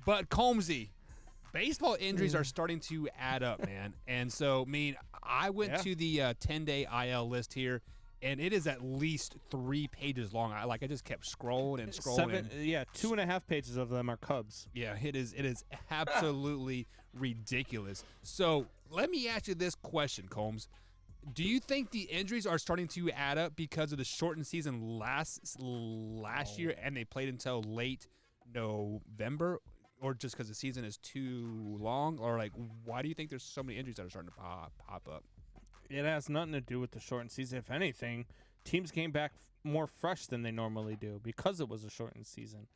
But Combsy, baseball injuries are starting to add up, man. And so, I went to the 10-day IL list here, and it is at least 3 pages long. I just kept scrolling and scrolling. 2.5 pages of them are Cubs. Yeah, it is absolutely ridiculous. So let me ask you this question, Combs. Do you think the injuries are starting to add up because of the shortened season last year, and they played until late November, or just because the season is too long, or why do you think there's so many injuries that are starting to pop up? It has nothing to do with the shortened season. If anything, teams came back more fresh than they normally do because it was a shortened season.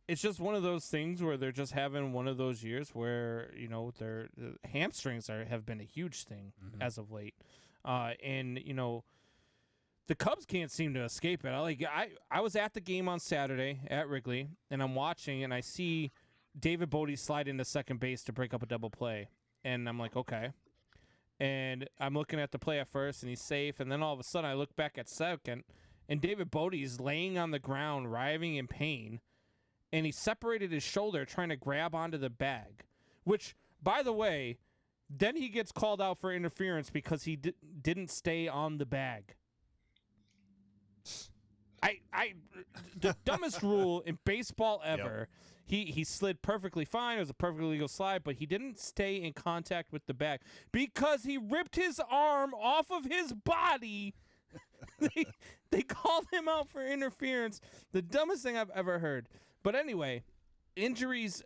It's just one of those things where they're just having one of those years where, their hamstrings have been a huge thing as of late. And the Cubs can't seem to escape it. I was at the game on Saturday at Wrigley, and I'm watching, and I see David Bodie slide into second base to break up a double play. And I'm like, okay. And I'm looking at the play at first, and he's safe. And then all of a sudden, I look back at second, and David Bodie's laying on the ground, writhing in pain. And he separated his shoulder trying to grab onto the bag, which, by the way, then he gets called out for interference because he didn't stay on the bag. The dumbest rule in baseball ever. Yep. He slid perfectly fine. It was a perfectly legal slide, but he didn't stay in contact with the bag because he ripped his arm off of his body. They called him out for interference. The dumbest thing I've ever heard. But anyway, injuries,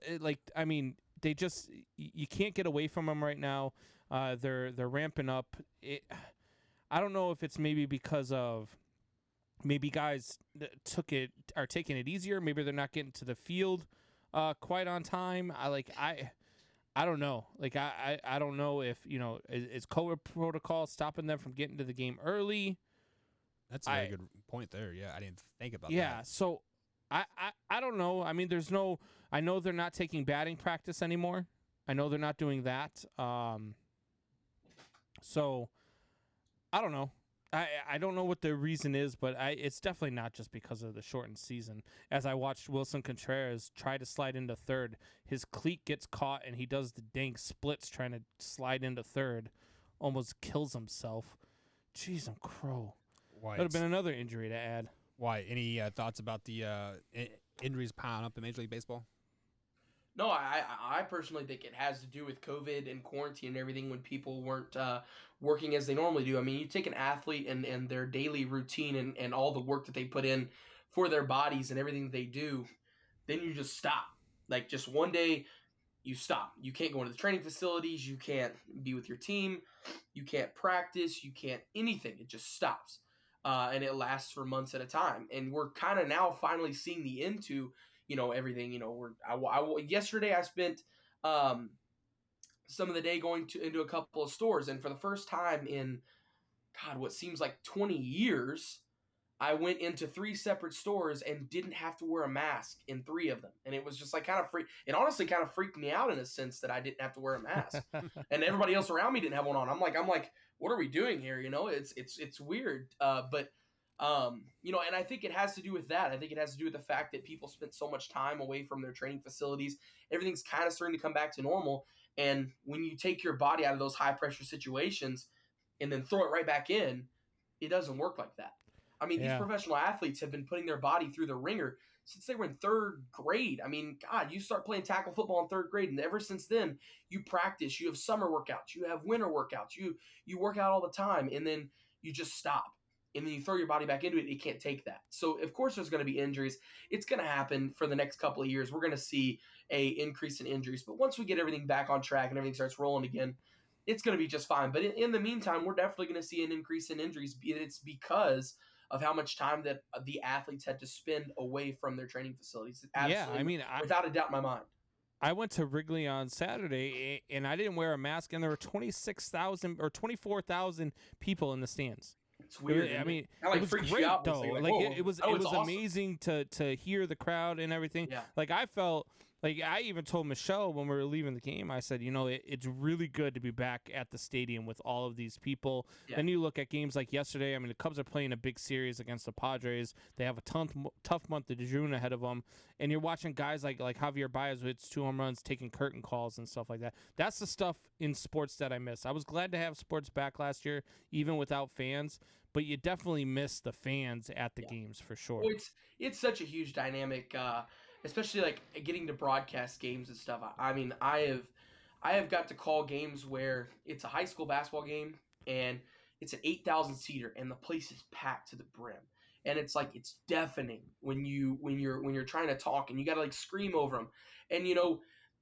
they just, you can't get away from them right now. They're ramping up. I don't know if it's maybe because of maybe guys are taking it easier. Maybe they're not getting to the field quite on time. I don't know. I don't know if, is COVID protocol stopping them from getting to the game early? That's a very good point there. Yeah, I didn't think about that. Yeah, so I don't know. I know they're not taking batting practice anymore. I know they're not doing that. So I don't know. I don't know what the reason is, but it's definitely not just because of the shortened season. As I watched Wilson Contreras try to slide into third, his cleat gets caught, and he does the dang splits trying to slide into third. Almost kills himself. Jeez, I'm crow. That would have been another injury to add. Why? Any thoughts about the injuries piling up in Major League Baseball? No, I personally think it has to do with COVID and quarantine and everything when people weren't working as they normally do. I mean, you take an athlete and their daily routine and all the work that they put in for their bodies and everything they do, then you just stop. Just one day, you stop. You can't go into the training facilities. You can't be with your team. You can't practice. You can't anything. It just stops. And it lasts for months at a time. And we're kind of now finally seeing the end to everything. Yesterday I spent some of the day going into a couple of stores, and for the first time in what seems like 20 years, I went into 3 separate stores and didn't have to wear a mask in 3 of them. And it was just kind of freak. It honestly kind of freaked me out in a sense that I didn't have to wear a mask, and everybody else around me didn't have one on. I'm like, what are we doing here? It's weird. And I think it has to do with that. I think it has to do with the fact that people spent so much time away from their training facilities. Everything's kind of starting to come back to normal. And when you take your body out of those high pressure situations and then throw it right back in, it doesn't work like that. These professional athletes have been putting their body through the ringer since they were in 3rd grade. You start playing tackle football in 3rd grade, and ever since then, you practice. You have summer workouts. You have winter workouts. You work out all the time, and then you just stop. And then you throw your body back into it, it can't take that. So, of course, there's going to be injuries. It's going to happen for the next couple of years. We're going to see a increase in injuries. But once we get everything back on track and everything starts rolling again, it's going to be just fine. But in the meantime, we're definitely going to see an increase in injuries. It's because of how much time that the athletes had to spend away from their training facilities. Absolutely, without a doubt in my mind. I went to Wrigley on Saturday, and I didn't wear a mask, and there were 26,000 or 24,000 people in the stands. It's weird. It was great, though. It was awesome. amazing to hear the crowd and everything. Yeah. I felt Like, I even told Michelle when we were leaving the game, I said, it's really good to be back at the stadium with all of these people. Yeah. Then you look at games like yesterday. I mean, the Cubs are playing a big series against the Padres. They have a tough month of June ahead of them. And you're watching guys like Javier Baez with 2 home runs, taking curtain calls and stuff like that. That's the stuff in sports that I miss. I was glad to have sports back last year, even without fans. But you definitely miss the fans at the games for sure. Well, it's such a huge dynamic, especially like getting to broadcast games and stuff. I mean, I have got to call games where it's a high school basketball game and it's an 8,000 seater and the place is packed to the brim, and it's like it's deafening when you're trying to talk and you got to like scream over them, and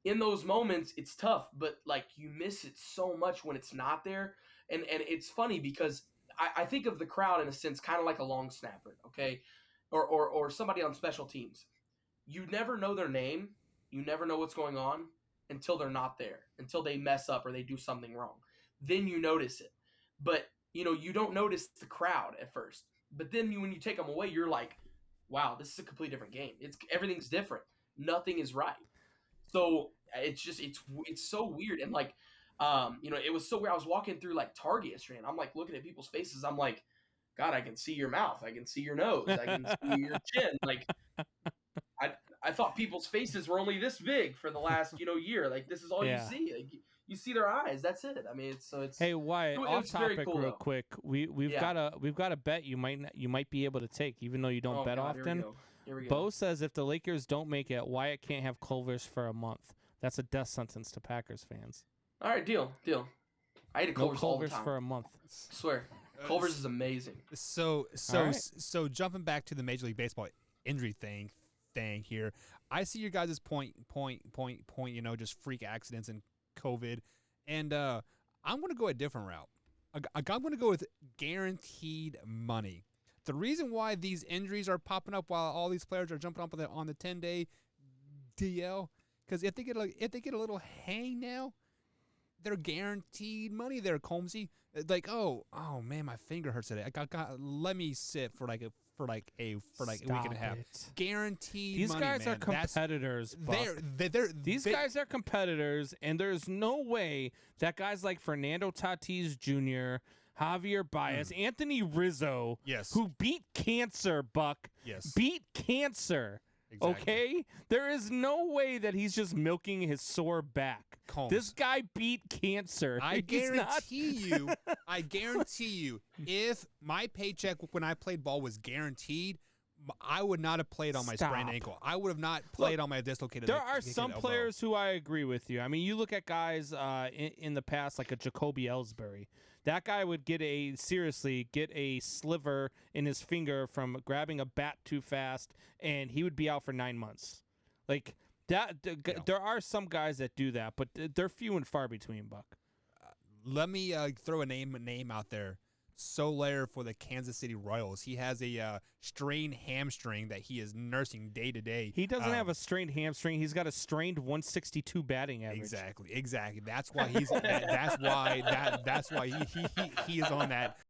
in those moments it's tough, but like you miss it so much when it's not there, and it's funny because I think of the crowd in a sense kind of like a long snapper, okay, or somebody on special teams. You never know their name, you never know what's going on until they're not there, until they mess up or they do something wrong. Then you notice it, but you don't notice the crowd at first. But then when you take them away, you're like, wow, this is a completely different game. Everything's different. Nothing is right. So it's so weird, and like it was so weird. I was walking through like Target yesterday, and I'm like looking at people's faces. I'm like, God, I can see your mouth, I can see your nose, I can see your chin. Like I thought people's faces were only this big for the last year. Like this is all you see. Like you see their eyes. That's it. I mean, it's. Hey, Wyatt, off topic cool, real though. quick. We've got a bet you might be able to take, even though you don't bet God, often. Here we go. Bo says if the Lakers don't make it, Wyatt can't have Culver's for a month. That's a death sentence to Packers fans. All right, deal. I ate a Culver's all the time. for a month. I swear, Culver's is amazing. So jumping back to the Major League Baseball injury thing here, I see your guys' point. Just freak accidents and COVID, and I'm going to go a different route. I'm going to go with guaranteed money. The reason why these injuries are popping up while all these players are jumping up on the 10-day DL, because if they get a little hang now, they're guaranteed money there, Combsy. Like, oh man, my finger hurts today. Let me sit for like a week and a half. Guaranteed These money, guys man. are competitors. These These guys are competitors, and there's no way that guys like Fernando Tatis Jr., Javier Baez, Anthony Rizzo, Yes. who beat cancer, Buck, Yes. beat cancer. Exactly. Okay? There is no way that he's just milking his sore back. Combs. This guy beat cancer. I guarantee you, if my paycheck when I played ball was guaranteed, I would not have played on my sprained ankle. I would have not played on my dislocated There are some players who I agree with you. I mean, you look at guys in the past like a Jacoby Ellsbury. That guy would get a sliver in his finger from grabbing a bat too fast, and he would be out for 9 months. Like that, there are some guys that do that, but they're few and far between, Buck. Let me throw a name out there. Soler for the Kansas City Royals. He has a strained hamstring that he is nursing day to day. He doesn't have a strained hamstring. He's got a strained 162 batting average. Exactly. That's why he's. That's why he is on that